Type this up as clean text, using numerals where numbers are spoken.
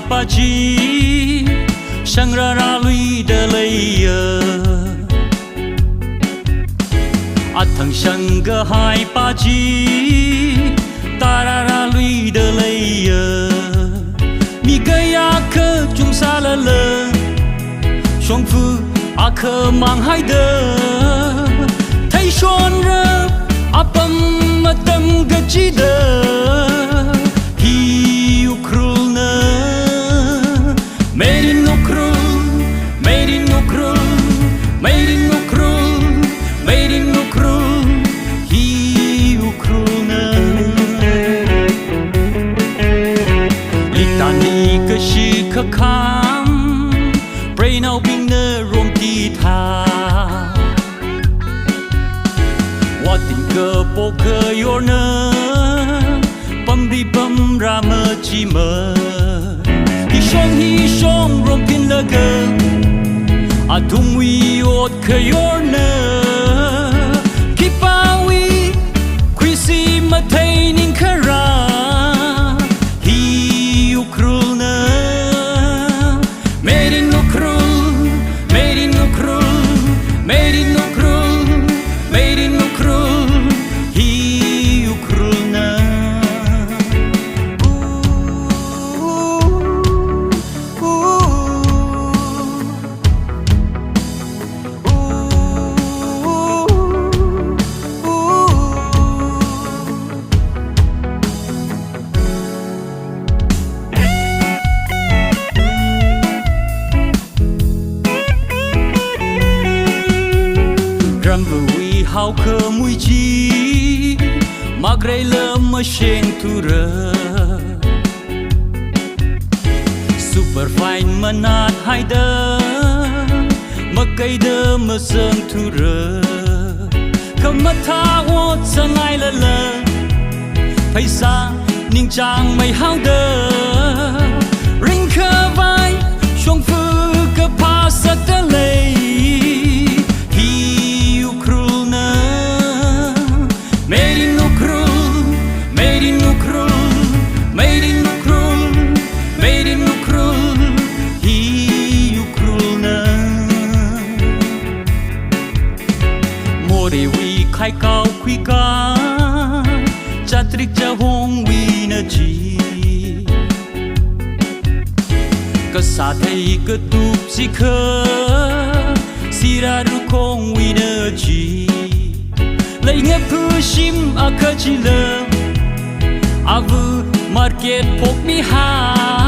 pa chi sang ra lui de lay a thằng sang ga hai pa chi ta ra lui de lay mi ga ya khơ chung sa la lơ song phu a khơ mang hai de thấy son rơ a pam ma tâm ga chi de Made in Ukraine, made in Ukraine, made in Ukraine, made in Ukraine, he Ukraine. Litani kashi kakam, pray now being the room tita. What in the poker your na, bum di bum rama chima. Hi song rom pin la ga a tung wi ot kha yor na ki pa wi khui si ma thai ning khara hi Ukraine made in Ukraine made in Ukraine made in Ukraine made in Ukraine hi Ukraine hao khơ mui chi ma grey lơ ma shen tu ra super fine ma nat hai da ma kai da ma sơn tu ra kham ma tha wo sa ngai la la phai sa ning chang mai hao da ring kha vai shong phu ka pa sa ta lei Made in Ukraine, made in Ukraine, made in Ukraine, made in Ukraine, he Ukraine. More we khai cao quy ca, cha trick cha hong we na chi. Ka sa thei ka tup si khơ, si ra ru khong we na chi. Lấy nghe phu sim a khơ chi lơ a vu market pok mi ha